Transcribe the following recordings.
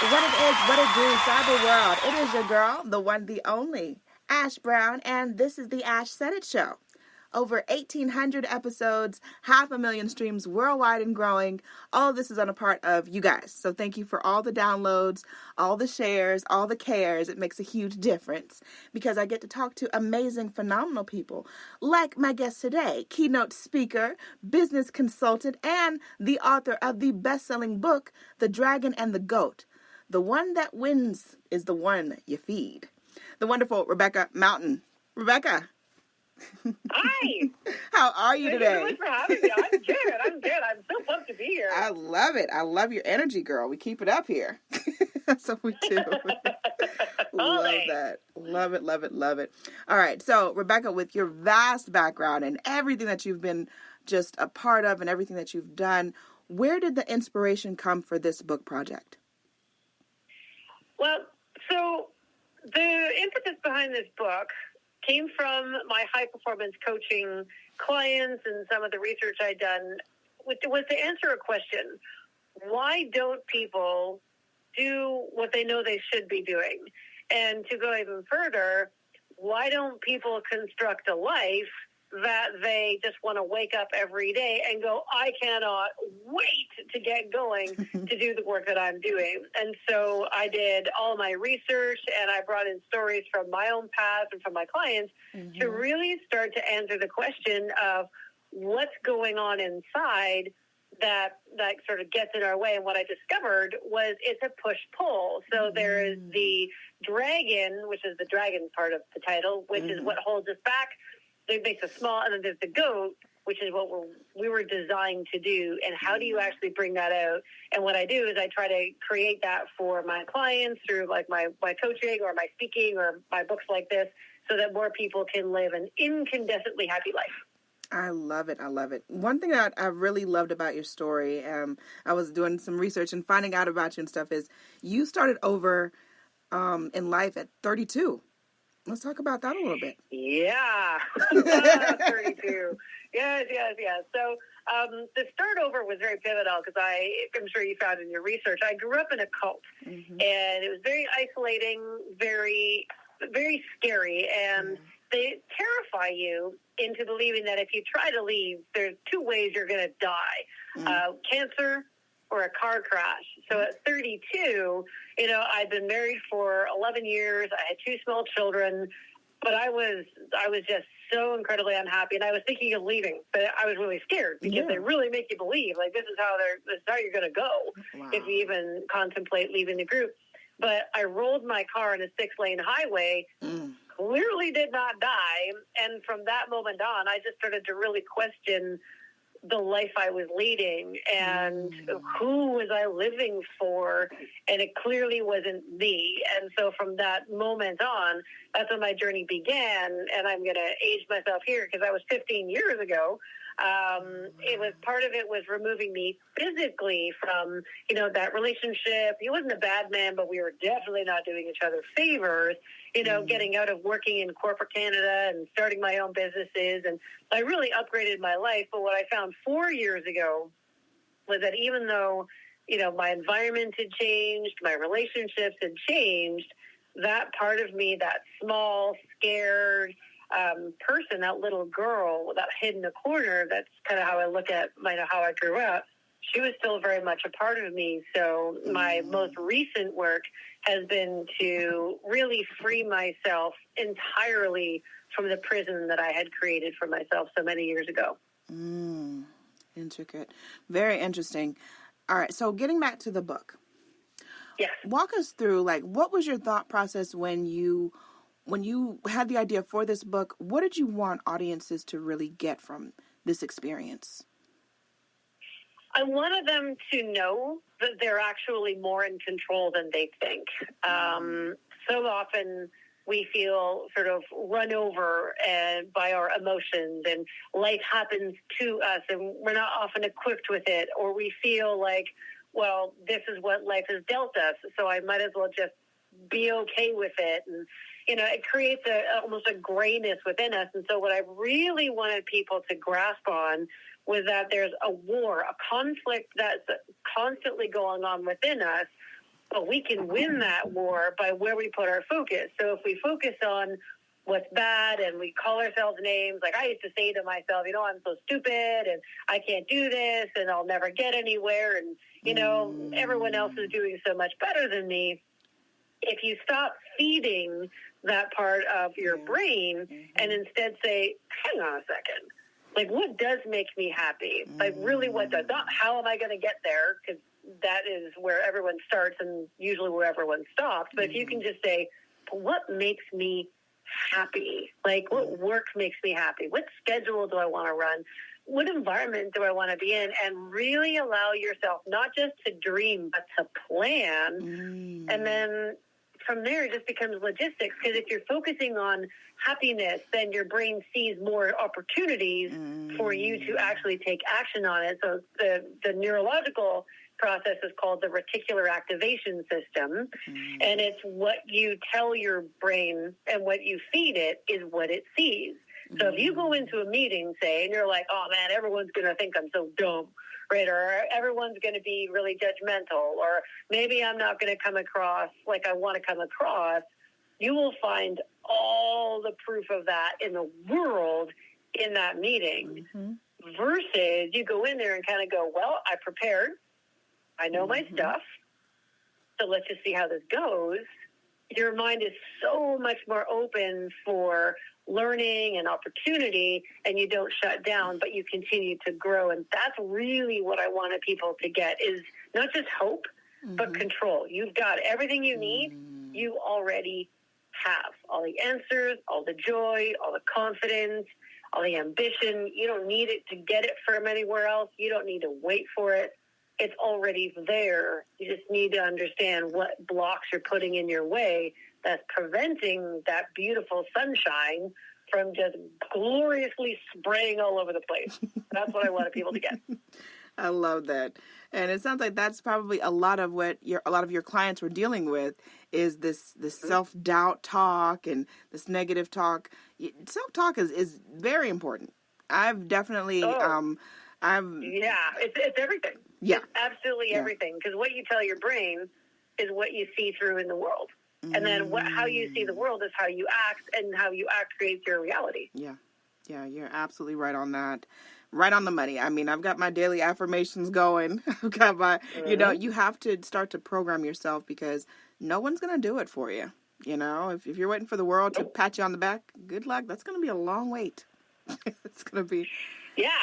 What it is, what it do, cyber world. It is your girl, the one, the only, Ash Brown, and this is the Ash Said It Show. Over 1,800 episodes, 500,000 streams worldwide and growing. All of this is on a part of you guys. So thank you for all the downloads, all the shares, all the cares. It makes a huge difference because I get to talk to amazing, phenomenal people like my guest today, keynote speaker, business consultant, and the author of the best-selling book, The Dragon and the Goat. The one that wins is the one you feed. The wonderful Rebecca Mountain. Rebecca. Hi. How are you today? Thank you so much for having me. I'm good. I'm so pumped to be here. I love it. I love your energy, girl. We keep it up here. So we do. Love that. Love it, love it, love it. All right. So, Rebecca, with your vast background and everything that you've been just a part of and everything that you've done, where did the inspiration come for this book project? Well, so the impetus behind this book came from my high-performance coaching clients and some of the research I'd done, which was to answer a question. Why don't people do what they know they should be doing? And to go even further, why don't people construct a life that they just want to wake up every day and go, I cannot wait to get going to do the work that I'm doing? And so I did all my research and I brought in stories from my own past and from my clients to really start to answer the question of what's going on inside that sort of gets in our way. And what I discovered was it's a push-pull. So there is the dragon, which is the dragon part of the title, which is what holds us back. It makes us small, and then there's the goat, which is what we were designed to do, and how do you actually bring that out? And what I do is I try to create that for my clients through like my coaching or my speaking or my books like this so that more people can live an incandescently happy life. I love it. I love it. One thing that I really loved about your story, I was doing some research and finding out about you and stuff, is you started over in life at 32. Let's talk about that a little bit. Yeah. 32. Yes. So the start over was very pivotal because I'm sure you found in your research, I grew up in a cult. And it was very isolating, very, very scary. And they terrify you into believing that if you try to leave, there's two ways you're going to die. Cancer or a car crash. So at 32, I'd been married for 11 years. I had 2 small children, but I was just so incredibly unhappy. And I was thinking of leaving, but I was really scared because they really make you believe like this is how you're going to go if you even contemplate leaving the group. But I rolled my car in a 6-lane highway, clearly did not die. And from that moment on, I just started to really question the life I was leading and who was I living for, and it clearly wasn't me. And so from that moment on, that's when my journey began, and I'm going to age myself here because that was 15 years ago. It was part of it was removing me physically from, that relationship. He wasn't a bad man, but we were definitely not doing each other favors, getting out of working in corporate Canada and starting my own businesses. And I really upgraded my life. But what I found 4 years ago was that even though, my environment had changed, my relationships had changed, that part of me, that small, scared, person, that little girl, that hid in the corner, that's kind of how I look at how I grew up. She was still very much a part of me. So my most recent work has been to really free myself entirely from the prison that I had created for myself so many years ago. Intricate. Very interesting. All right. So getting back to the book. Yes. Walk us through, what was your thought process when you had the idea for this book? What did you want audiences to really get from this experience? I wanted them to know that they're actually more in control than they think. So often we feel sort of run over by our emotions, and life happens to us, and we're not often equipped with it, or we feel like, well, this is what life has dealt us, so I might as well just be okay with it. And it creates almost a grayness within us. And so what I really wanted people to grasp on was that there's a war, a conflict that's constantly going on within us But we can win that war by where we put our focus. So if we focus on what's bad and we call ourselves names, like I used to say to myself, I'm so stupid and I can't do this and I'll never get anywhere. And, everyone else is doing so much better than me. If you stop feeding that part of your brain and instead say, hang on a second, like what does make me happy? Like really what does, not how am I going to get there? Because that is where everyone starts and usually where everyone stops. But if you can just say, what makes me happy? Like what work makes me happy? What schedule do I want to run? What environment do I want to be in? And really allow yourself not just to dream, but to plan. And then from there, it just becomes logistics. Because if you're focusing on happiness, then your brain sees more opportunities for you to actually take action on it. So the neurological process is called the reticular activation system. And it's what you tell your brain and what you feed it is what it sees. So if you go into a meeting, say, and you're like, oh man, everyone's going to think I'm so dumb, right? Or everyone's going to be really judgmental, or maybe I'm not going to come across like I want to come across, you will find all the proof of that in the world in that meeting. Versus you go in there and kind of go, well, I prepared. I know my stuff, so let's just see how this goes. Your mind is so much more open for learning and opportunity, and you don't shut down, but you continue to grow. And that's really what I wanted people to get is not just hope, but control. You've got everything you need. You already have all the answers, all the joy, all the confidence, all the ambition. You don't need it to get it from anywhere else. You don't need to wait for it. It's already there. You just need to understand what blocks you're putting in your way that's preventing that beautiful sunshine from just gloriously spraying all over the place. That's what I wanted people to get. I love that. And it sounds like that's probably a lot of what a lot of your clients were dealing with is this self-doubt talk and this negative talk. Self-talk is very important. I've definitely it's everything. Yeah. It's absolutely everything. Because what you tell your brain is what you see through in the world. And then how you see the world is how you act, and how you act creates your reality. Yeah. Yeah, you're absolutely right on that. Right on the money. I mean, I've got my daily affirmations going. I've got my, you have to start to program yourself because no one's going to do it for you. If you're waiting for the world to pat you on the back, good luck. That's going to be a long wait. It's going to be...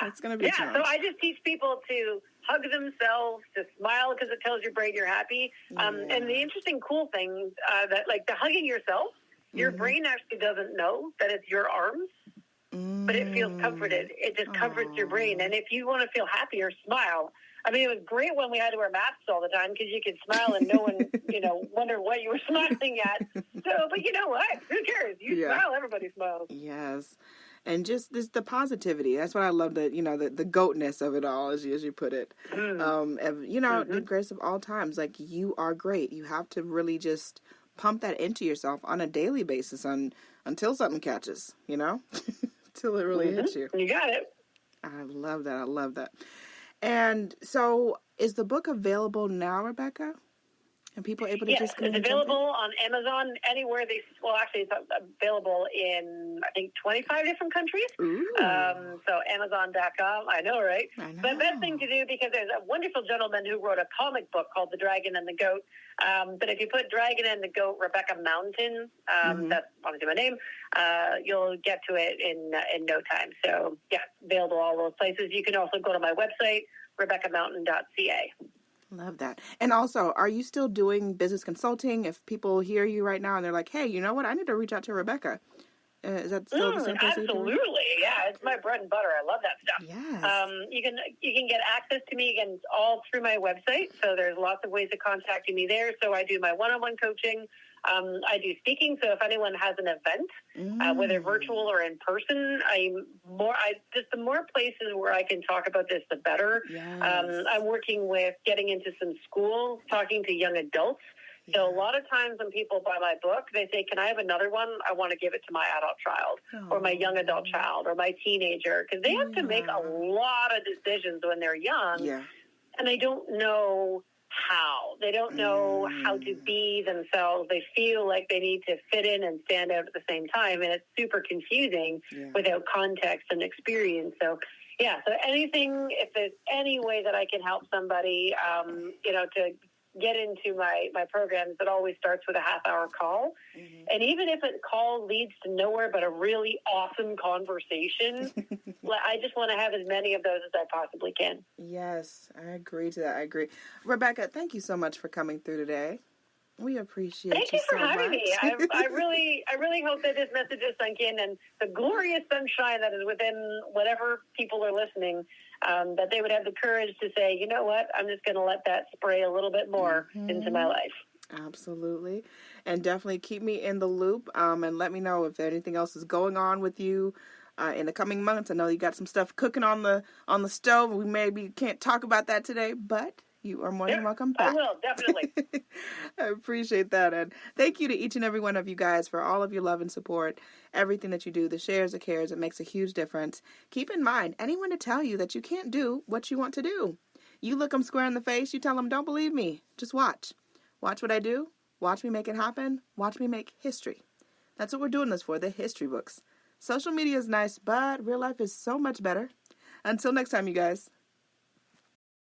It's going to be a challenge. So I just teach people to hug themselves, to smile because it tells your brain you're happy. And the interesting, cool thing that, like, the hugging yourself, your brain actually doesn't know that it's your arms, but it feels comforted. It just comforts your brain. And if you want to feel happier, smile. I mean, it was great when we had to wear masks all the time because you could smile and no one, wondered what you were smiling at. So, but you know what? Who cares? You smile, everybody smiles. Yes. And just the positivity. That's what I love, the GOAT-ness of it all, as you put it. The greatest of all times. Like, you are great. You have to really just pump that into yourself on a daily basis until something catches, until it really hits you. You got it. I love that. And so is the book available now, Rebecca? And people are able to just go it's available on Amazon anywhere. Actually, it's available in, I think, 25 different countries. So Amazon.com. I know, right? I know. The best thing to do, because there's a wonderful gentleman who wrote a comic book called The Dragon and the Goat. But if you put Dragon and the Goat, Rebecca Mountain, that's obviously my name, you'll get to it in no time. So, available all those places. You can also go to my website, RebeccaMountain.ca. Love that. And also, are you still doing business consulting? If people hear you right now and they're like, hey, you know what? I need to reach out to Rebecca. Is that still the same place? Absolutely. Yeah, it's my bread and butter. I love that stuff. Yes. You can get access to me again all through my website. So there's lots of ways of contacting me there. So I do my one-on-one coaching. I do speaking. So if anyone has an event, whether virtual or in person, the more places where I can talk about this, the better. Yes. I'm working with getting into some schools, talking to young adults. So a lot of times when people buy my book, they say, can I have another one? I want to give it to my adult child or my young adult child or my teenager, because they have to make a lot of decisions when they're young, and they don't know how. They don't know how to be themselves. They feel like they need to fit in and stand out at the same time, and it's super confusing without context and experience. So, so anything, if there's any way that I can help somebody, to get into my programs, it always starts with a half-hour call. And even if a call leads to nowhere but a really awesome conversation, I just want to have as many of those as I possibly can. Yes, I agree to that. I agree. Rebecca, thank you so much for coming through today. We appreciate you so much. Thank you for having me. I really hope that this message is sunk in, and the glorious sunshine that is within whatever people are listening, that they would have the courage to say, you know what, I'm just going to let that spray a little bit more into my life. Absolutely. And definitely keep me in the loop, and let me know if anything else is going on with you in the coming months. I know you got some stuff cooking on the stove. We maybe can't talk about that today, but you are more than welcome back. I will, definitely. I appreciate that. And thank you to each and every one of you guys for all of your love and support, everything that you do, the shares, the cares. It makes a huge difference. Keep in mind, anyone to tell you that you can't do what you want to do. You look them square in the face, you tell them, don't believe me. Just watch. Watch what I do. Watch me make it happen. Watch me make history. That's what we're doing this for, the history books. Social media is nice, but real life is so much better. Until next time, you guys.